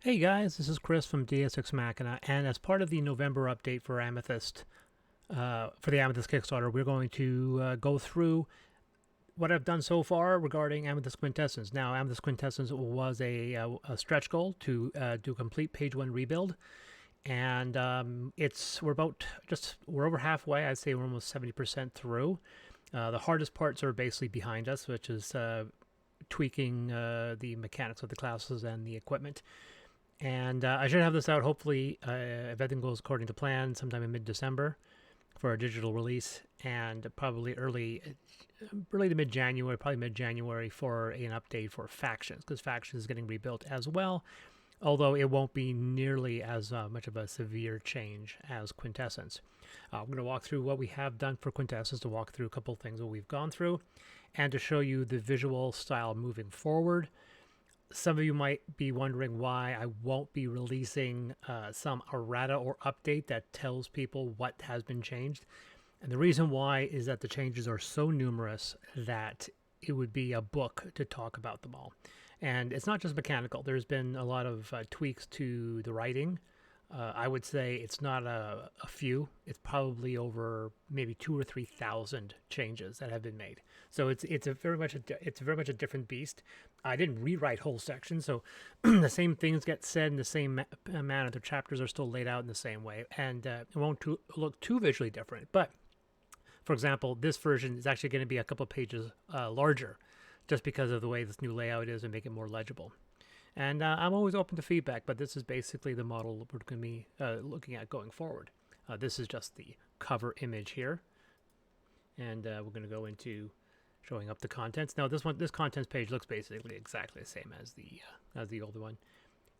Hey guys, this is Chris from DSX Machina, and as part of the November update for Amethyst, for the Amethyst Kickstarter, we're going to go through what I've done so far regarding Amethyst Quintessence. Now, Amethyst Quintessence was a stretch goal to do a complete page one rebuild, and we're over halfway. I'd say we're almost 70% through. The hardest parts are basically behind us, which is tweaking the mechanics of the classes and the equipment. And I should have this out hopefully, if everything goes according to plan, sometime in mid-December for a digital release, and probably early to mid-January, probably mid-January for an update for Factions, because Factions is getting rebuilt as well, although it won't be nearly as much of a severe change as Quintessence. I'm going to walk through what we have done for Quintessence, to walk through a couple things that we've gone through, and to show you the visual style moving forward. Some of you might be wondering why I won't be releasing some errata or update that tells people what has been changed. And the reason why is that the changes are so numerous that it would be a book to talk about them all. And it's not just mechanical. There's been a lot of tweaks to the writing. I would say it's not a few. It's probably over maybe 2,000 or 3,000 changes that have been made. So it's very much a different beast. I didn't rewrite whole sections, so the same things get said in the same manner. The chapters are still laid out in the same way, and it won't look too visually different. But for example, this version is actually going to be a couple of pages larger, just because of the way this new layout is and make it more legible. And I'm always open to feedback, but this is basically the model we're going to be looking at going forward. This is just the cover image here, and we're going to go into showing up the contents. Now, this contents page looks basically exactly the same as the older one,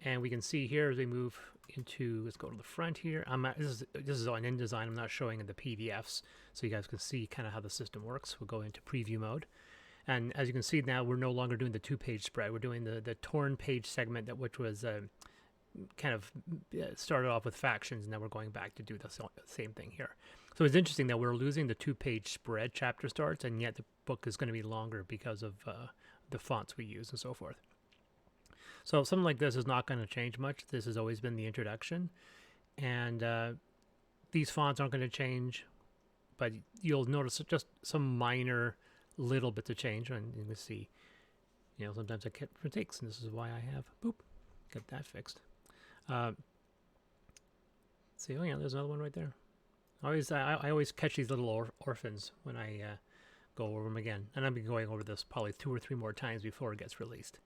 and we can see here as we move into. Let's go to the front here. This is on InDesign. I'm not showing in the PDFs, so you guys can see kind of how the system works. We'll go into preview mode. And as you can see now, we're no longer doing the two-page spread. We're doing the torn page segment, which was kind of started off with Factions, and now we're going back to do the same thing here. So it's interesting that we're losing the two-page spread chapter starts, and yet the book is going to be longer because of the fonts we use and so forth. So something like this is not going to change much. This has always been the introduction, and these fonts aren't going to change, but you'll notice just some minor little bits of change, and you can see, sometimes I get mistakes, and this is why I have get that fixed. See, oh yeah, there's another one right there. I always catch these little orphans when I go over them again, and I've been going over this probably 2 or 3 more times before it gets released.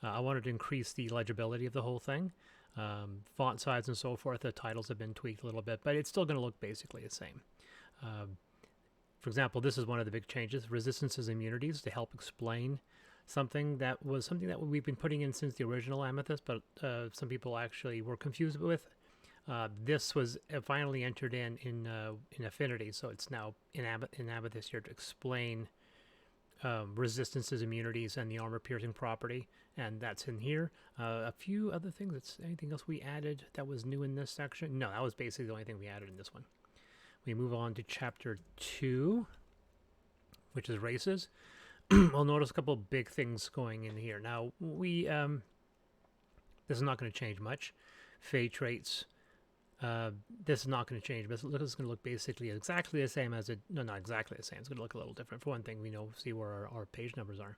I wanted to increase the legibility of the whole thing, font size and so forth. The titles have been tweaked a little bit, but it's still going to look basically the same. For example, this is one of the big changes: resistances and immunities, to help explain something that we've been putting in since the original Amethyst, but some people actually were confused with. This was finally entered in Affinity, so it's now in Amethyst here to explain resistances, immunities, and the armor-piercing property, and that's in here. A few other things. Anything else we added that was new in this section? No, that was basically the only thing we added in this one. We move on to Chapter 2, which is races. We'll notice a couple of big things going in here. Now, this is not going to change much. Fate traits, this is not going to change. But this is going to look basically exactly the same as it. No, not exactly the same. It's going to look a little different. For one thing, we see where our page numbers are.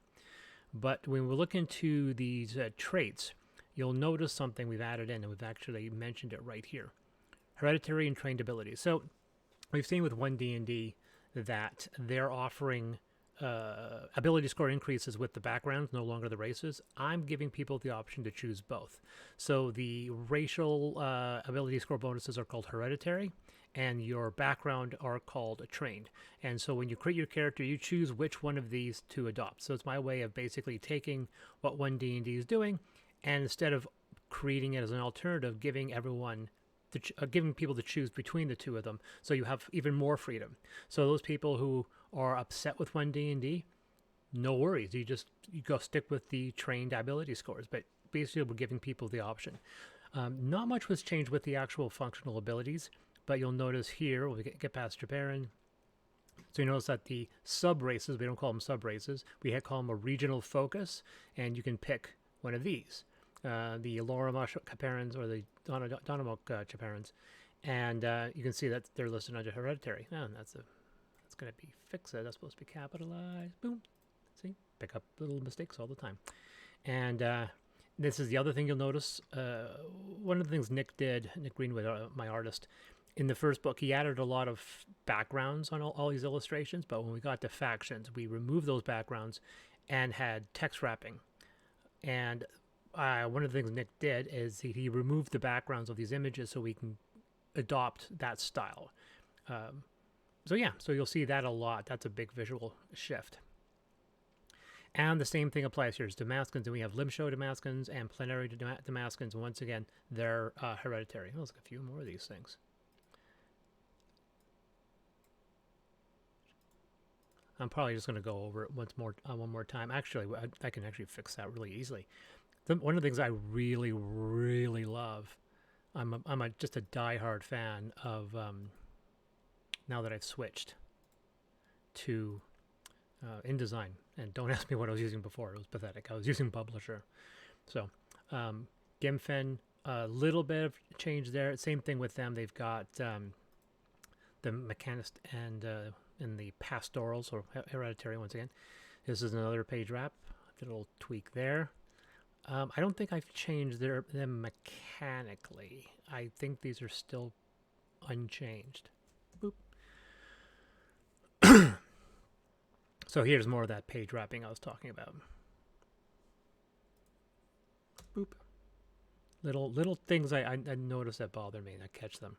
But when we look into these traits, you'll notice something we've added in, and we've actually mentioned it right here: hereditary and trained abilities. So we've seen with 1D&D that they're offering ability score increases with the backgrounds, no longer the races. I'm giving people the option to choose both. So the racial ability score bonuses are called hereditary, and your background are called trained. And so when you create your character, you choose which one of these to adopt. So it's my way of basically taking what 1D&D is doing, and instead of creating it as an alternative, giving people to choose between the two of them, so you have even more freedom. So those people who are upset with 1D&D, no worries. You go stick with the trained ability scores. But basically, we're giving people the option. Not much was changed with the actual functional abilities, but you'll notice here, when we get past Japaran, so you notice that the sub-races, we don't call them sub-races, we call them a regional focus, and you can pick one of these. the Lorimosh caparins or the Donomok chaparins, and you can see that they're listed under hereditary. Oh, and that's going to be fixed. That's supposed to be capitalized. Boom. See, pick up little mistakes all the time. And this is the other thing you'll notice. One of the things Nick Greenwood, my artist, in the first book, he added a lot of backgrounds on all these illustrations, but when we got to factions, we removed those backgrounds and had text wrapping. And one of the things Nick did is he removed the backgrounds of these images so we can adopt that style. So you'll see that a lot. That's a big visual shift. And the same thing applies here. As Damascens, and we have limb show Damascens and plenary Damascens. Once again, they're hereditary. Let's look at a few more of these things. I'm probably just going to go over it one more time. Actually, I can actually fix that really easily. One of the things I really, really love, I'm just a diehard fan of, now that I've switched to InDesign. And don't ask me what I was using before. It was pathetic. I was using Publisher. So Gimfen, a little bit of change there. Same thing with them. They've got the Mechanist and the Pastorals, or hereditary once again. This is another page wrap. Did a little tweak there. I don't think I've changed them mechanically. I think these are still unchanged. Boop. So here's more of that page wrapping I was talking about. Boop. Little things I notice that bother me, and I catch them.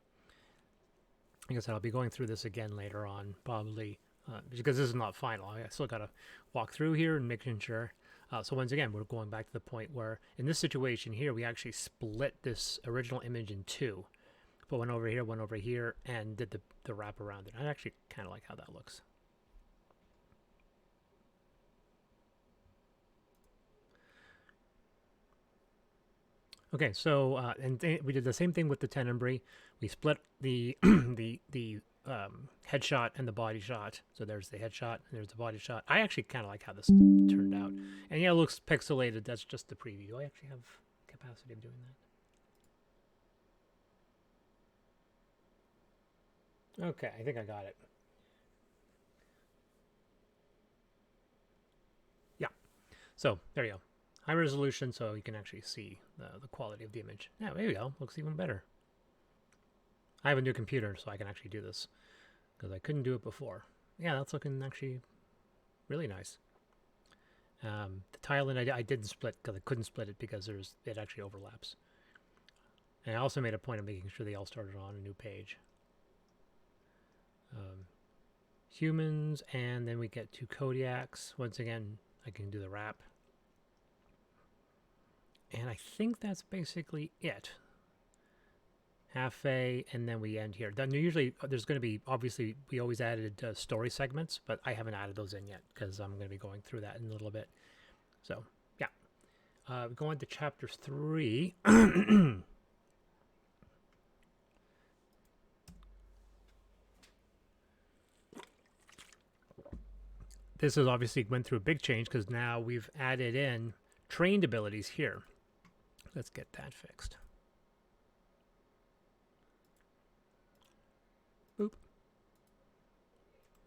Like I said, I'll be going through this again later on, probably, because this is not final. I still got to walk through here and making sure. So once again, we're going back to the point where, in this situation here, we actually split this original image in two. Put one over here, and did the wrap around it. I actually kind of like how that looks. Okay, so we did the same thing with the Tenebrae. We split the the headshot and the body shot. So there's the headshot and there's the body shot. I actually kind of like how this turned out. And yeah, it looks pixelated. That's just the preview. Do I actually have capacity of doing that? Okay, I think I got it. Yeah. So there you go. High resolution, so you can actually see the quality of the image. Yeah, there you go. Looks even better. I have a new computer, so I can actually do this, because I couldn't do it before. Yeah, that's looking actually really nice. The tiling I didn't split, because I couldn't split it because it actually overlaps. And I also made a point of making sure they all started on a new page. Humans, and then we get to Kodiaks. Once again, I can do the wrap. And I think that's basically it. Half A, and then we end here. Then usually there's going to be, obviously, we always added story segments, but I haven't added those in yet because I'm going to be going through that in a little bit. So, yeah. Going to chapter 3. This is obviously went through a big change because now we've added in trained abilities here. Let's get that fixed. Boop.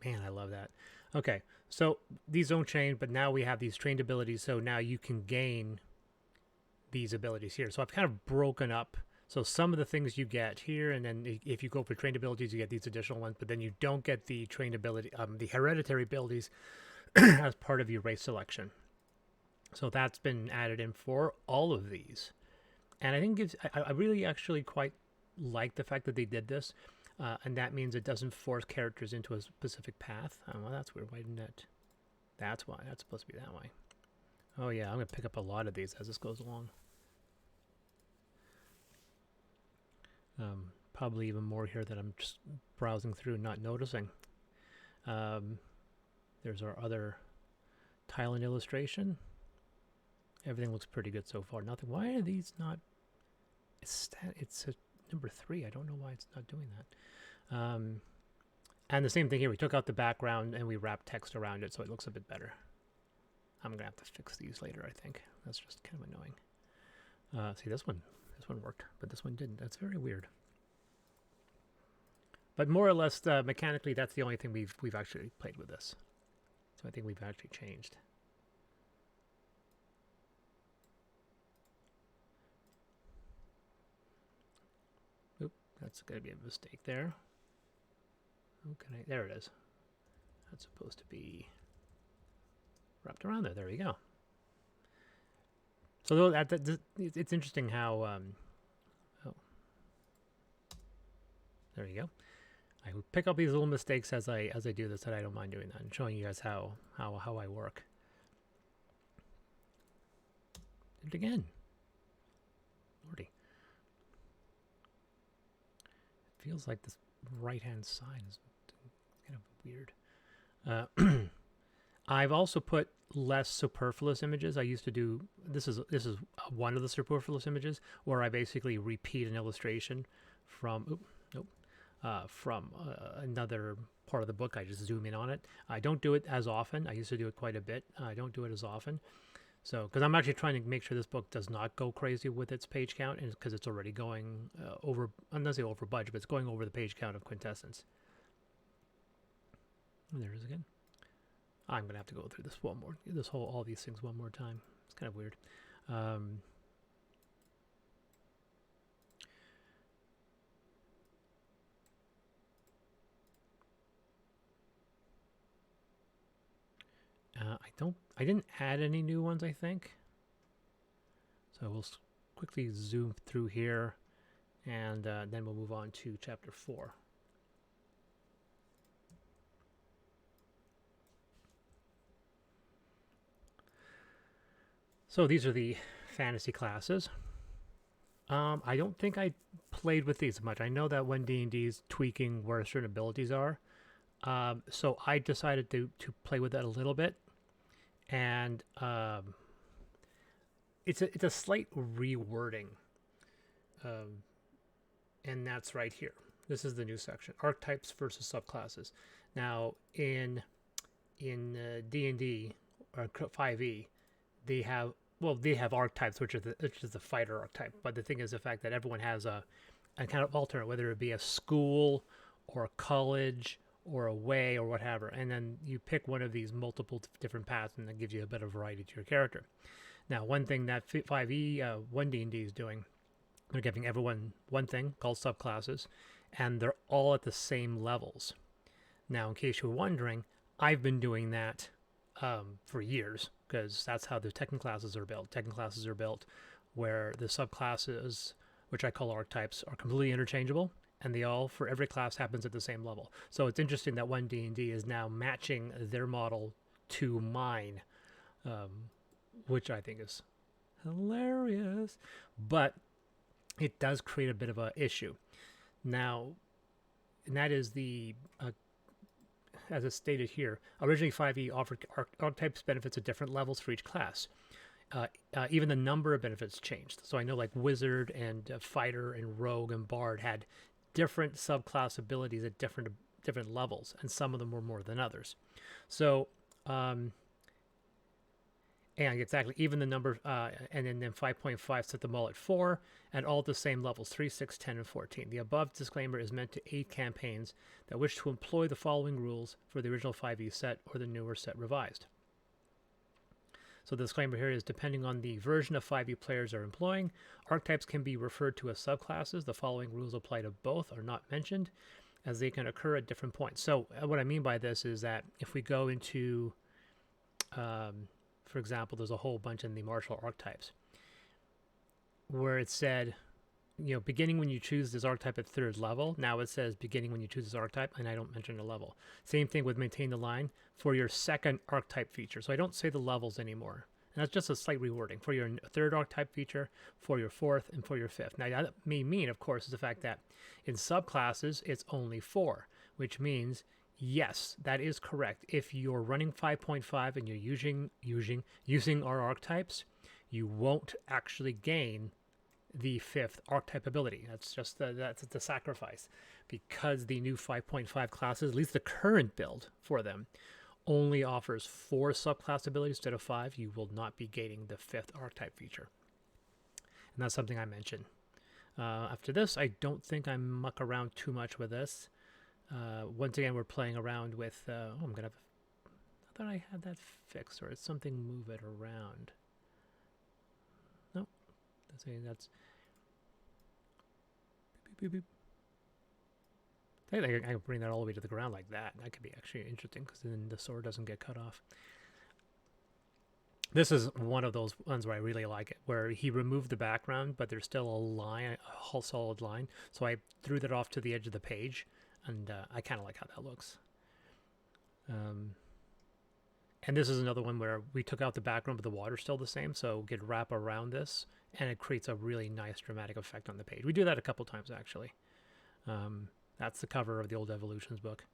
Man, I love that. Okay, so these don't change, but now we have these trained abilities, so now you can gain these abilities here. So I've kind of broken up. So some of the things you get here, and then if you go for trained abilities, you get these additional ones, but then you don't get the trained ability, the hereditary abilities as part of your race selection. So that's been added in for all of these. And I think I really actually quite like the fact that they did this. And that means it doesn't force characters into a specific path. Oh, well, that's weird. Why didn't it? That's why. That's supposed to be that way. Oh, yeah. I'm going to pick up a lot of these as this goes along. Probably even more here that I'm just browsing through and not noticing. There's our other tile and illustration. Everything looks pretty good so far. Nothing. Why are these not? It's a number 3. I don't know why it's not doing that. And the same thing here. We took out the background and we wrapped text around it so it looks a bit better. I'm going to have to fix these later, I think. That's just kind of annoying. See, this one worked, but this one didn't. That's very weird. But more or less, mechanically, that's the only thing we've actually played with this. So I think we've actually changed. Oop, that's going to be a mistake there. Oh, there it is. That's supposed to be wrapped around there. There we go. So it's interesting how. Oh, there you go. I pick up these little mistakes as I do this, and I don't mind doing that and showing you guys how I work. Did it again. Lordy. It feels like this right-hand side is kind of weird. I've also put less superfluous images. I used to do this is one of the superfluous images where I basically repeat an illustration from another part of the book. I just zoom in on it. I don't do it as often. I used to do it quite a bit. I don't do it as often. So, because I'm actually trying to make sure this book does not go crazy with its page count, and because it's already going over, I'm not saying over budget, but it's going over the page count of Quintessence. And there it is again. I'm gonna have to go through this all these things one more time. It's kind of weird. I didn't add any new ones, I think. So we'll quickly zoom through here, and then we'll move on to chapter 4. So these are the fantasy classes. I don't think I played with these much. I know that when D&D is tweaking where certain abilities are, so I decided to play with that a little bit. And it's a slight rewording, and that's right here. This is the new section: archetypes versus subclasses. Now, in D&D or 5e, they have archetypes, which is the fighter archetype. But the thing is, the fact that everyone has a kind of alternate, whether it be a school or a college or a way or whatever, and then you pick one of these multiple different paths, and that gives you a bit of variety to your character. Now, one thing that 5e 1D&D is doing, they're giving everyone one thing called subclasses, and they're all at the same levels. Now, in case you're wondering, I've been doing that for years, because that's how the Tekken classes are built. Tekken classes are built where the subclasses, which I call archetypes, are completely interchangeable, and they all, for every class, happens at the same level. So it's interesting that 1D&D is now matching their model to mine, which I think is hilarious. But it does create a bit of an issue. Now, and that is as it's stated here, originally 5e offered archetypes benefits at different levels for each class. Even the number of benefits changed. So I know like Wizard and Fighter and Rogue and Bard had different subclass abilities at different levels, and some of them were more than others. So, and exactly, even the number, and then 5.5 set them all at 4, and all at the same levels, 3, 6, 10, and 14. The above disclaimer is meant to aid campaigns that wish to employ the following rules for the original 5e set or the newer set revised. So the disclaimer here is, depending on the version of 5e players are employing, archetypes can be referred to as subclasses. The following rules apply to both, are not mentioned, as they can occur at different points. So what I mean by this is that if we go into, for example, there's a whole bunch in the martial archetypes where it said, beginning when you choose this archetype at 3rd level. Now it says beginning when you choose this archetype, and I don't mention the level. Same thing with maintain the line for your 2nd archetype feature. So I don't say the levels anymore. And that's just a slight rewording for your 3rd archetype feature, for your 4th, and for your 5th. Now that may mean, of course, is the fact that in subclasses it's only 4, which means, yes, that is correct. If you're running 5.5 and you're using our archetypes, you won't actually gain the 5th archetype ability. That's just that's the sacrifice, because the new 5.5 classes, at least the current build for them, only offers 4 subclass abilities instead of 5. You will not be gaining the 5th archetype feature. And that's something I mentioned. After this, I don't think I muck around too much with this. Once again, we're playing around with... I'm going to... I thought I had that fixed, or it's something move it around. No, that's... Beep, beep, beep. I think I can bring that all the way to the ground like that. That could be actually interesting, because then the sword doesn't get cut off. This is one of those ones where I really like it, where he removed the background, but there's still a line, a whole solid line. So I threw that off to the edge of the page, and I kind of like how that looks. And this is another one where we took out the background, but the water's still the same, so we could wrap around this, and it creates a really nice dramatic effect on the page. We do that a couple times, actually. That's the cover of the Old Evolutions book.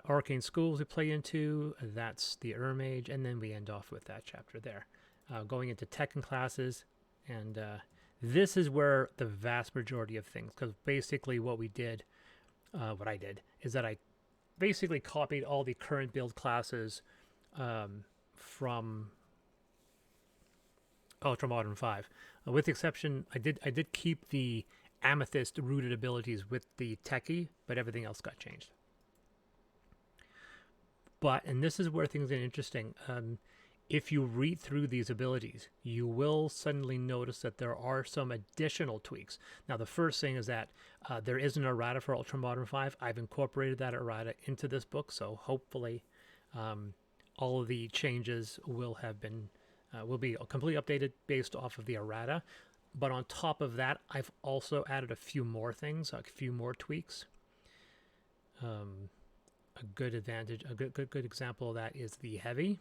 Arcane Schools we play into, that's the Mage, and then we end off with that chapter there. Going into Tekken classes, and this is where the vast majority of things, because basically what we did, what I did, is that I basically copied all the current build classes from Ultramodern 5. With the exception, I did keep the Amethyst rooted abilities with the Techie, but everything else got changed. But, and this is where things get interesting, if you read through these abilities, you will suddenly notice that there are some additional tweaks. Now, the first thing is that there is an errata for Ultramodern 5. I've incorporated that errata into this book, so hopefully all of the changes will have been, will be completely updated based off of the errata. But on top of that, I've also added a few more things, a few more tweaks. A good example of that is the Heavy.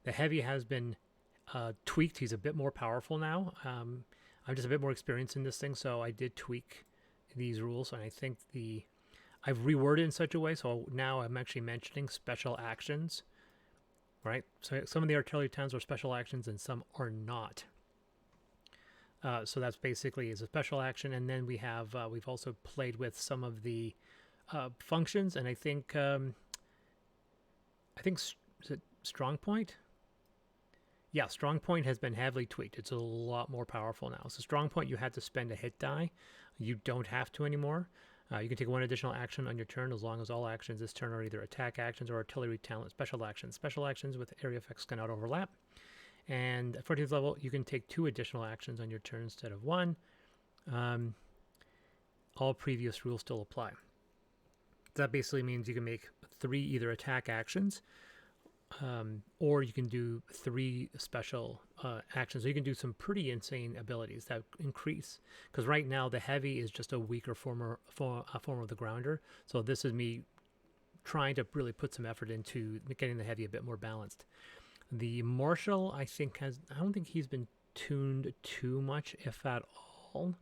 The Heavy has been tweaked. He's a bit more powerful now. I'm just a bit more experienced in this thing, so I did tweak these rules, and I think I've reworded in such a way so now I'm actually mentioning special actions, right? So some of the artillery towns are special actions and some are not. So that's basically is a special action, and then we have we've also played with some of the functions, and I think is it Strong Point? Yeah, Strong Point has been heavily tweaked. It's a lot more powerful now. So Strong Point, you had to spend a hit die. You don't have to anymore. You can take one additional action on your turn as long as all actions this turn are either attack actions or artillery talent special actions. Special actions with area effects cannot overlap. And at 14th level, you can take 2 additional actions on your turn instead of 1. All previous rules still apply. That basically means you can make 3 either attack actions, or you can do 3 special actions. So you can do some pretty insane abilities that increase. Because right now the Heavy is just a weaker form of the Grounder. So this is me trying to really put some effort into getting the Heavy a bit more balanced. The Martial, I don't think he's been tuned too much, if at all.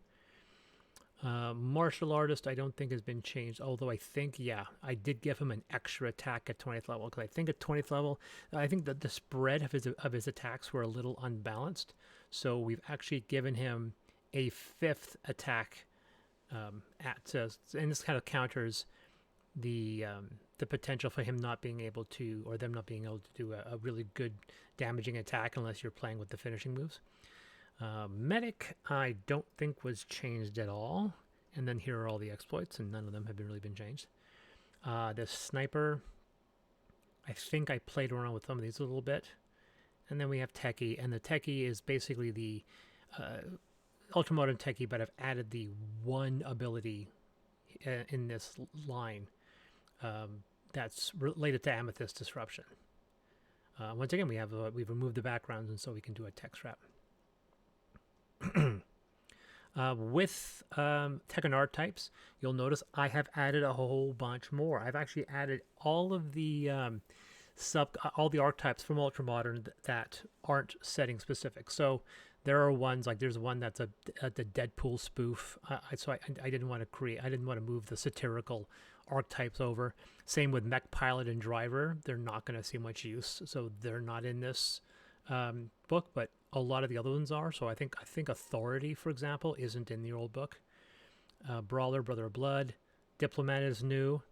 Martial Artist, I don't think has been changed, although I think, yeah, I did give him an extra attack at 20th level, because I think at 20th level, I think that the spread of his attacks were a little unbalanced, so we've actually given him a 5th attack, and this kind of counters the potential for him not being able to, or them not being able to do a really good damaging attack unless you're playing with the finishing moves. Medic, I don't think was changed at all. And then here are all the exploits, and none of them have really been changed. The Sniper, I think I played around with some of these a little bit. And then we have Techie, and the Techie is basically the Ultramodern Techie, but I've added the one ability in this line that's related to Amethyst Disruption. Once again, we've removed the backgrounds, and so we can do a text wrap. With Tekken art types, you'll notice I have added a whole bunch more. I've actually added all of the all the archetypes from Ultramodern that aren't setting specific. So there are ones like there's one that's the Deadpool spoof. So I didn't want to move the satirical archetypes over. Same with Mech Pilot and Driver. They're not going to see much use, so they're not in this book, but a lot of the other ones are. So I think Authority, for example, isn't in the old book. Brawler, Brother of Blood, Diplomat is new,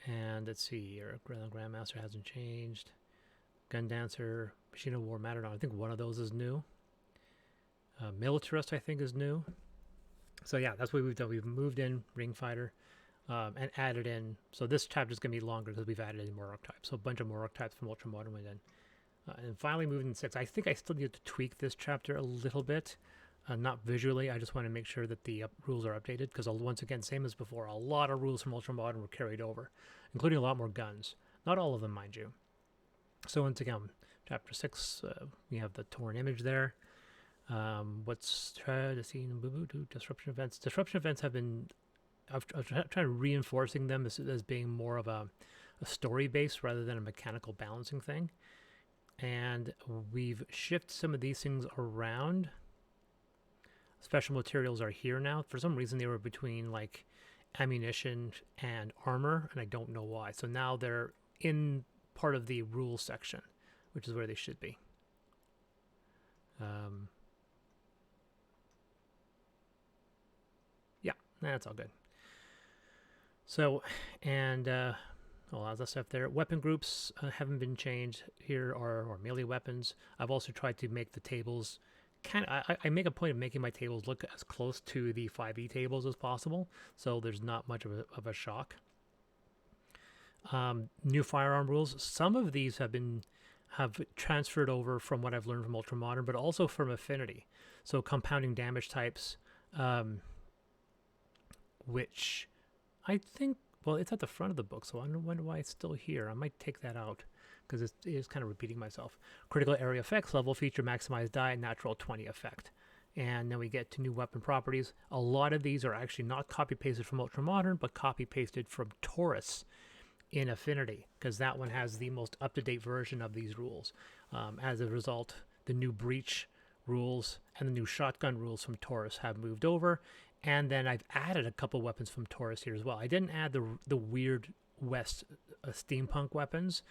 and let's see here, Grandmaster hasn't changed. Gun Dancer, Machine of War, Matador, I think one of those is new. Militarist, I think, is new. So yeah, that's what we've done. We've moved in Ring Fighter and added in. So this chapter is going to be longer because we've added in more archetypes. So a bunch of more archetypes from Ultramodern went in. And finally moved in 6. I think I still need to tweak this chapter a little bit. Not visually. I just want to make sure that the rules are updated because, once again, same as before, a lot of rules from Ultramodern were carried over, including a lot more guns. Not all of them, mind you. So once again, chapter 6, we have the torn image there. What's the scene? Disruption events. Disruption events have been. I've tried reinforcing them as being more of a story base rather than a mechanical balancing thing. And we've shifted some of these things around. Special materials are here now. For some reason, they were between like ammunition and armor, and I don't know why. So now they're in part of the rules section, which is where they should be. Yeah, that's all good. So, and all that stuff there. Weapon groups haven't been changed here, or melee weapons. I've also tried to make the tables I make a point of making my tables look as close to the 5e tables as possible, so there's not much of a shock. New firearm rules. Some of these have transferred over from what I've learned from Ultramodern, but also from Affinity. So compounding damage types, which I think, well, it's at the front of the book, so I wonder why it's still here. I might take that out because it is kind of repeating myself. Critical area effects, level feature, maximized die, natural 20 effect. And then we get to new weapon properties. A lot of these are actually not copy-pasted from Ultramodern, but copy-pasted from Taurus in Affinity, because that one has the most up-to-date version of these rules. As a result, the new breach rules and the new shotgun rules from Taurus have moved over. And then I've added a couple weapons from Taurus here as well. I didn't add the weird West steampunk weapons,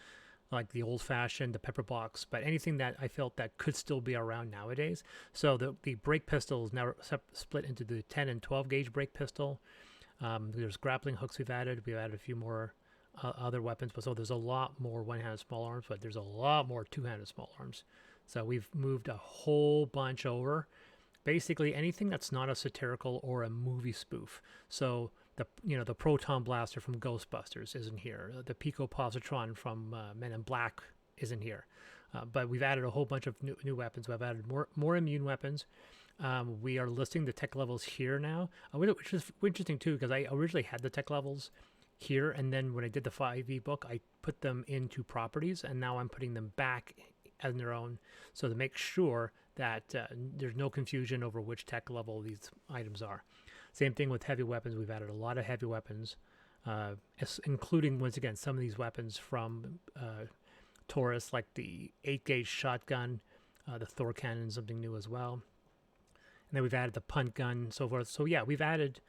like the old-fashioned, the pepper box, but anything that I felt that could still be around nowadays. So the brake pistol is now split into the 10 and 12 gauge brake pistol. There's grappling hooks we've added. We've added a few more other weapons, but so there's a lot more one-handed small arms, but there's a lot more two-handed small arms. So we've moved a whole bunch over. Basically anything that's not a satirical or a movie spoof. So the proton blaster from Ghostbusters isn't here. The Pico Positron from Men in Black isn't here. But we've added a whole bunch of new weapons. We've added more immune weapons. We are listing the tech levels here now, which is interesting too, because I originally had the tech levels here, and then when I did the 5e book, I put them into properties, and now I'm putting them back as their own, so to make sure that there's no confusion over which tech level these items are. Same thing with heavy weapons. We've added a lot of heavy weapons, including, once again, some of these weapons from Taurus, like the 8-gauge shotgun, the Thor cannon, something new as well. And then we've added the punt gun and so forth. So yeah, we've added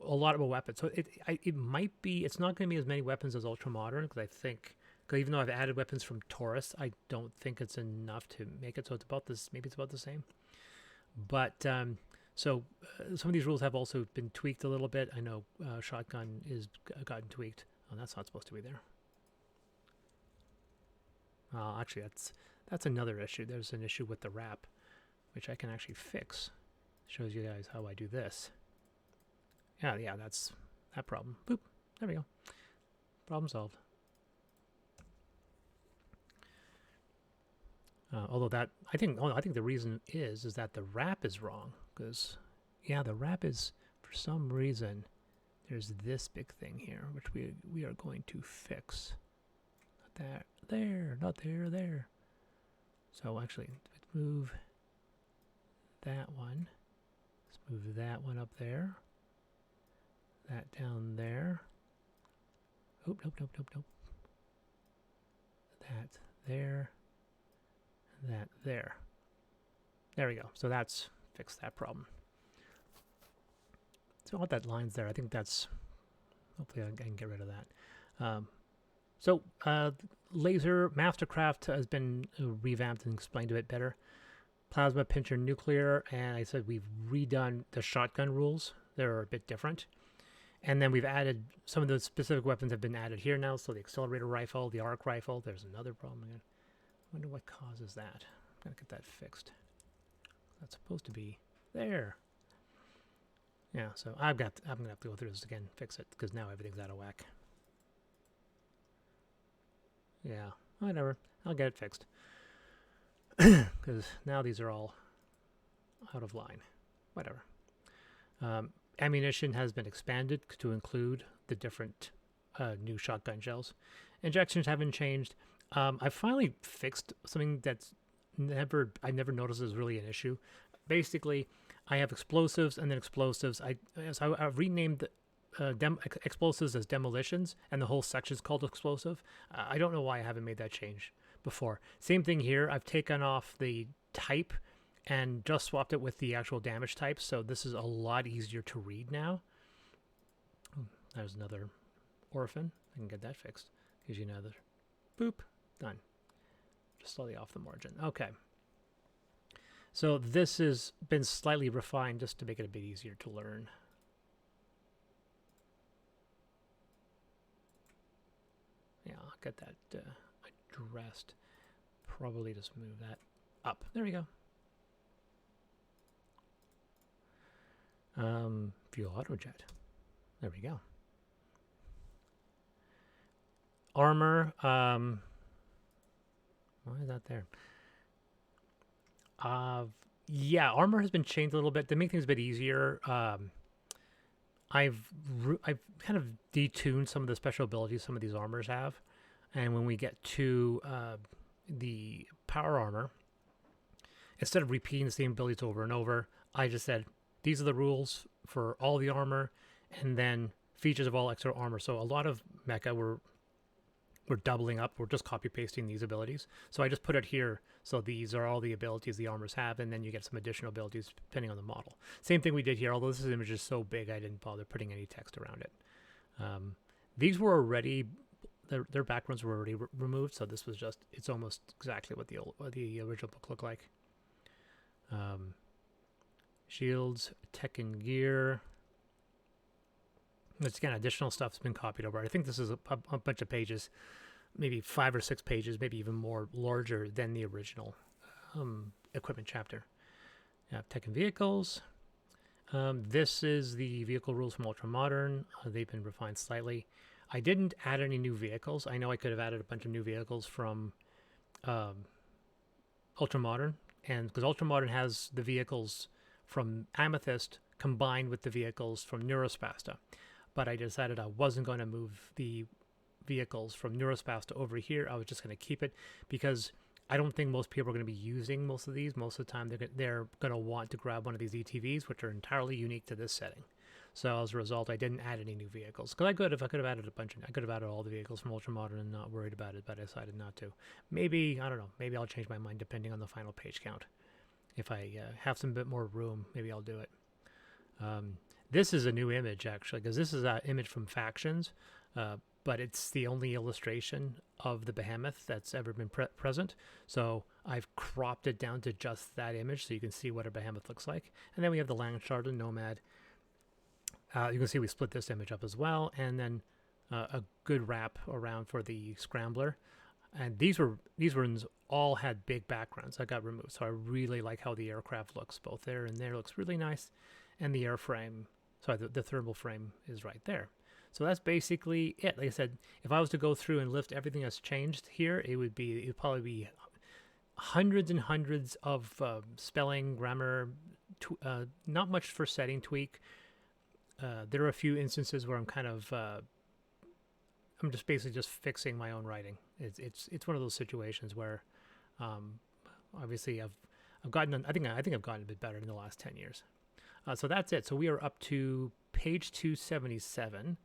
a lot of weapons. So it might be, it's not going to be as many weapons as Ultramodern, because I think, even though I've added weapons from Taurus, I don't think it's enough to make it. So it's about this, maybe it's about the same. But some of these rules have also been tweaked a little bit. I know shotgun is gotten tweaked. Oh, that's not supposed to be there. Actually, that's another issue. There's an issue with the wrap, which I can actually fix. Shows you guys how I do this. Yeah, that's that problem. Boop. There we go. Problem solved. Although that, I think the reason is that the wrap is wrong, because yeah, the wrap is, for some reason, there's this big thing here, which we are going to fix. Not that there, not there. So actually, let's move that one. Let's move that one up there. That down there. Oh, nope. That there. That there. There we go. So that's fixed that problem. So all that line's there. I think that's, hopefully I can get rid of that. So laser Mastercraft has been revamped and explained a bit better. Plasma, pincher, nuclear, and I said we've redone the shotgun rules. They're a bit different. And then we've added, some of the specific weapons have been added here now. So the accelerator rifle, the arc rifle, there's another problem again. I wonder what causes that. I'm going to get that fixed. That's supposed to be there. Yeah, so I'm gonna have to go through this again, fix it, because now everything's out of whack. Yeah, whatever. I'll get it fixed. Because now these are all out of line. Whatever. Ammunition has been expanded to include the different new shotgun shells. Injections haven't changed. I finally fixed something that's I never noticed is really an issue. Basically, I have explosives and then explosives. I've renamed explosives as demolitions, and the whole section is called explosive. I don't know why I haven't made that change before. Same thing here. I've taken off the type and just swapped it with the actual damage type, so this is a lot easier to read now. There's another orphan. I can get that fixed. Gives you another. Boop. Done. Just slightly off the margin. Okay. So this has been slightly refined just to make it a bit easier to learn. Yeah, I'll get that addressed. Probably just move that up. There we go. Fuel autojet. There we go. Armor. Why is that there? Yeah, armor has been changed a little bit to make things a bit easier. I've kind of detuned some of the special abilities some of these armors have, and when we get to the power armor, instead of repeating the same abilities over and over, I just said these are the rules for all the armor, and then features of all extra armor. So a lot of mecha we're doubling up. We're just copy pasting these abilities. So I just put it here. So these are all the abilities the armors have, and then you get some additional abilities depending on the model. Same thing we did here, although this image is so big I didn't bother putting any text around it. These were already, their backgrounds were already removed, so this was just, it's almost exactly what the original book looked like. Shields, tech and gear. It's again, additional stuff's been copied over. I think this is a bunch of pages, maybe 5 or 6 pages, maybe even more larger than the original equipment chapter. Tech and vehicles. This is the vehicle rules from Ultra Modern. They've been refined slightly. I didn't add any new vehicles. I know I could have added a bunch of new vehicles from Ultra Modern, and because Ultra Modern has the vehicles from Amethyst combined with the vehicles from Neurospasta. But I decided I wasn't going to move the vehicles from Neurospasta over here. I was just going to keep it because I don't think most people are going to be using most of these. Most of the time, they're going to want to grab one of these ETVs, which are entirely unique to this setting. So as a result, I didn't add any new vehicles. Because I could have added a bunch. I could have added all the vehicles from Ultra Modern and not worried about it, but I decided not to. Maybe, I don't know, maybe I'll change my mind depending on the final page count. If I have some bit more room, maybe I'll do it. This is a new image, actually, because this is an image from Factions, but it's the only illustration of the behemoth that's ever been present. So I've cropped it down to just that image so you can see what a behemoth looks like. And then we have the Landshard and Nomad. You can see we split this image up as well, and then a good wrap around for the Scrambler. And these ones all had big backgrounds that got removed. So I really like how the aircraft looks. Both there and there looks really nice. And the airframe, sorry, the thermal frame is right there. So that's basically it. Like I said, if I was to go through and list everything that's changed here, it would probably be hundreds and hundreds of spelling, grammar, not much for setting tweak. There are a few instances where I'm kind of I'm just basically just fixing my own writing. It's one of those situations where obviously I've gotten, I think I've gotten a bit better in the last 10 years. So that's it. So we are up to page 277.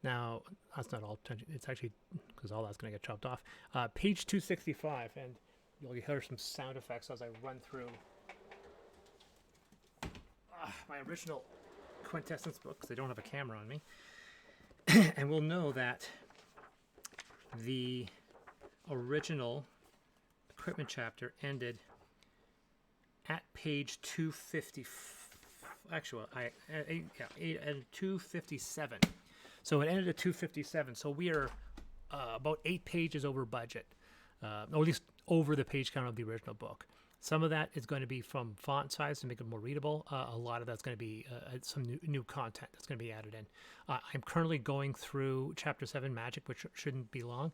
Now, that's not all, it's actually, because all that's going to get chopped off. Page 265, and you'll hear some sound effects as I run through my original Quintessence book, because I don't have a camera on me. And we'll know that the original equipment chapter ended at page 250. Actually, at 257. So it ended at 257. So we are about 8 pages over budget, or at least over the page count of the original book. Some of that is going to be from font size to make it more readable. A lot of that's going to be some new content that's going to be added in. I'm currently going through Chapter 7 Magic, which shouldn't be long.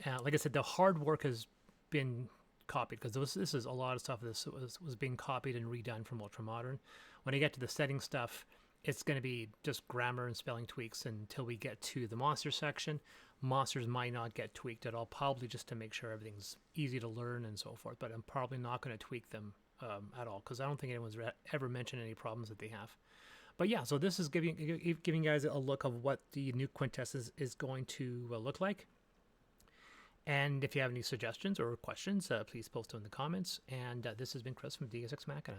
Like I said, the hard work has been copied, because this is a lot of stuff. This was being copied and redone from Ultramodern. When I get to the setting stuff, it's going to be just grammar and spelling tweaks until we get to the monster section. Monsters might not get tweaked at all, probably just to make sure everything's easy to learn and so forth, but I'm probably not going to tweak them at all, because I don't think anyone's ever mentioned any problems that they have. But yeah, so this is giving you guys a look of what the new Quintessence is going to look like. And if you have any suggestions or questions, please post them in the comments. And this has been Chris from Deus Ex Machina.